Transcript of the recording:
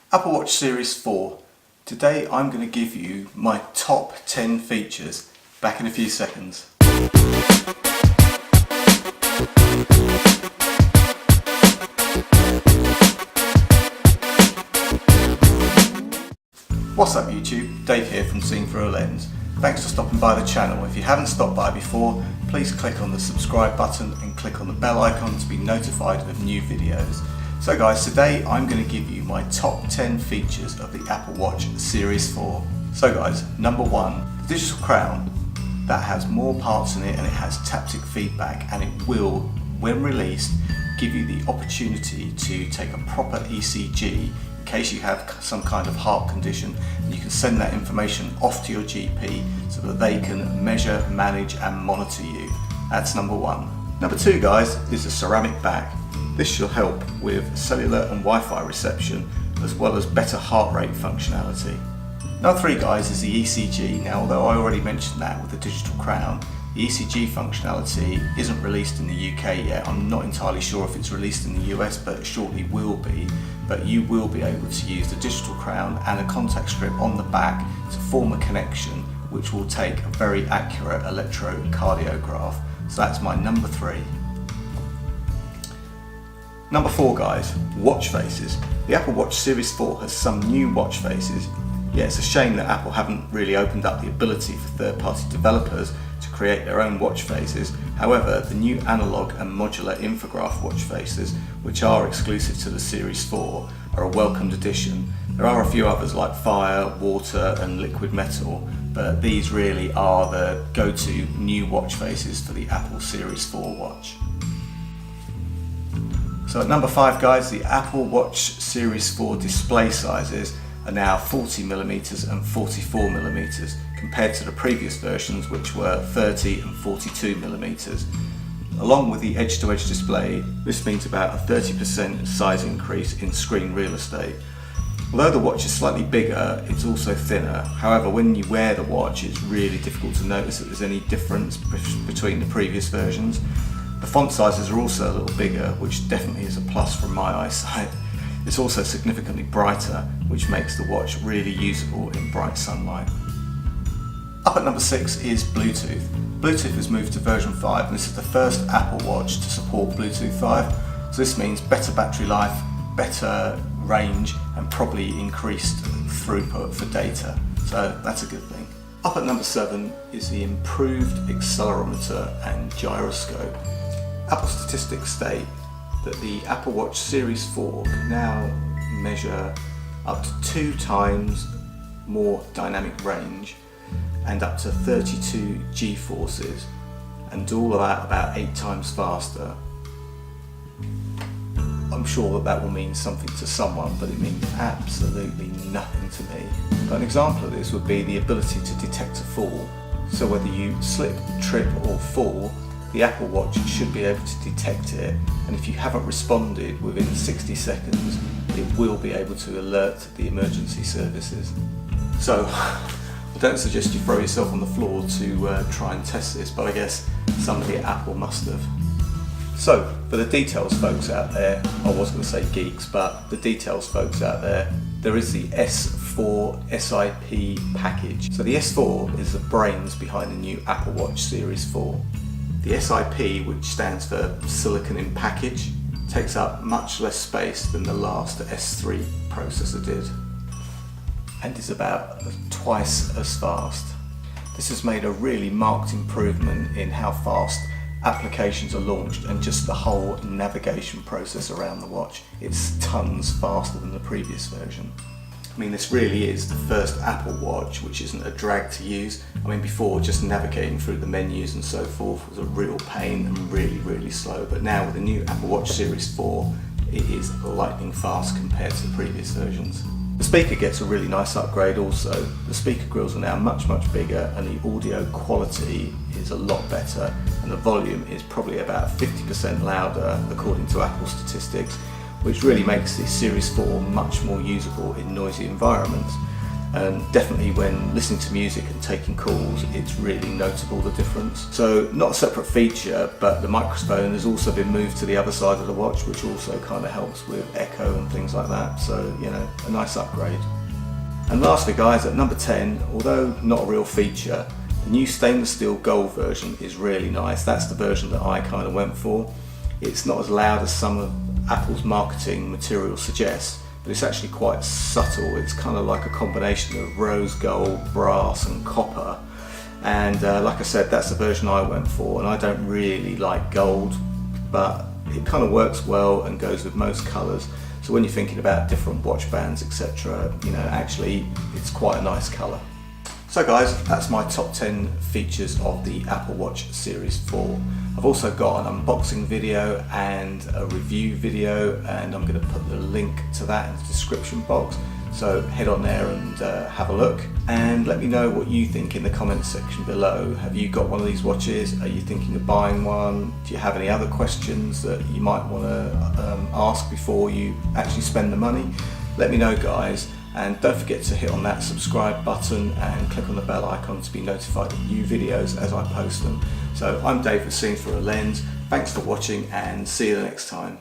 Apple Watch Series 4. Today I'm going to give you my top 10 features. Back in a few seconds. What's up YouTube? Dave here from Seeing Through a Lens. Thanks for stopping by the channel. If you haven't stopped by before, please click on the subscribe button and click on the bell icon to be notified of new videos. So guys, today I'm going to give you my top 10 features of the Apple Watch Series 4. So guys, number 1, the digital crown. That has more parts in it and it has taptic feedback, and it will, when released, give you the opportunity to take a proper ECG in case you have some kind of heart condition, and you can send that information off to your GP so that they can measure, manage and monitor you. That's number 1. Number 2 guys is the ceramic back. This shall help with cellular and Wi-Fi reception as well as better heart rate functionality. Number 3 guys is the ECG. Now although I already mentioned that with the digital crown, the ECG functionality isn't released in the UK yet. I'm not entirely sure if it's released in the US, but it shortly will be. But you will be able to use the digital crown and a contact strip on the back to form a connection which will take a very accurate electrocardiograph. So that's my number 3. Number 4 guys, watch faces. The Apple Watch Series 4 has some new watch faces. Yeah, it's a shame that Apple haven't really opened up the ability for third-party developers to create their own watch faces. However, the new analog and modular infograph watch faces, which are exclusive to the Series 4, are a welcomed addition. There are a few others like fire, water and liquid metal, but these really are the go-to new watch faces for the Apple Series 4 watch. So at number 5 guys, the Apple Watch Series 4 display sizes are now 40mm and 44mm compared to the previous versions which were 30 and 42mm. Along with the edge-to-edge display, this means about a 30% size increase in screen real estate. Although the watch is slightly bigger, it's also thinner. However, when you wear the watch, it's really difficult to notice that there's any difference between the previous versions. The font sizes are also a little bigger, which definitely is a plus from my eyesight. It's also significantly brighter, which makes the watch really usable in bright sunlight. Up at number 6 is Bluetooth. Bluetooth has moved to version 5, and this is the first Apple Watch to support Bluetooth 5. So this means better battery life, better range, and probably increased throughput for data. So that's a good thing. Up at number 7 is the improved accelerometer and gyroscope. Apple statistics state that the Apple Watch Series 4 can now measure up to 2 times more dynamic range and up to 32 G-forces, and do all of that about 8 times faster. I'm sure that will mean something to someone, but it means absolutely nothing to me. But an example of this would be the ability to detect a fall. So whether you slip, trip or fall, the Apple Watch should be able to detect it, and if you haven't responded within 60 seconds, it will be able to alert the emergency services. So, I don't suggest you throw yourself on the floor to try and test this, but I guess somebody at Apple must have. So, for the details folks out there, I was going to say geeks, but the details folks out there, there is the S4 SiP package. So the S4 is the brains behind the new Apple Watch Series 4. The SiP, which stands for Silicon in Package, takes up much less space than the last S3 processor did, and is about twice as fast. This has made a really marked improvement in how fast applications are launched and just the whole navigation process around the watch. It's tons faster than the previous version. I mean, this really is the first Apple Watch which isn't a drag to use. I mean, before just navigating through the menus and so forth was a real pain and really slow, but now with the new Apple Watch Series 4 it is lightning fast compared to the previous versions. The speaker gets a really nice upgrade also. The speaker grills are now much bigger, and the audio quality is a lot better, and the volume is probably about 50% louder according to Apple statistics, which really makes the Series 4 much more usable in noisy environments. and definitely when listening to music and taking calls, it's really notable, the difference. So not a separate feature, but the microphone has also been moved to the other side of the watch, which also kind of helps with echo and things like that. So, you know, a nice upgrade. And lastly guys, at number 10, although not a real feature, the new stainless steel gold version is really nice. That's the version that I kind of went for. It's not as loud as some of Apple's marketing material suggests, but it's actually quite subtle. It's kind of like a combination of rose gold, brass and copper. And like I said, that's the version I went for, and I don't really like gold, but it kind of works well and goes with most colours. So when you're thinking about different watch bands, etc., you know, actually it's quite a nice colour. So guys, that's my top 10 features of the Apple Watch Series 4. I've also got an unboxing video and a review video, and I'm going to put the link to that in the description box. So head on there and have a look, and let me know what you think in the comments section below. Have you got one of these watches? Are you thinking of buying one? Do you have any other questions that you might want to ask before you actually spend the money? Let me know guys. And don't forget to hit on that subscribe button and click on the bell icon to be notified of new videos as I post them. So I'm Dave with Seeing Through a Lens. Thanks for watching and see you the next time.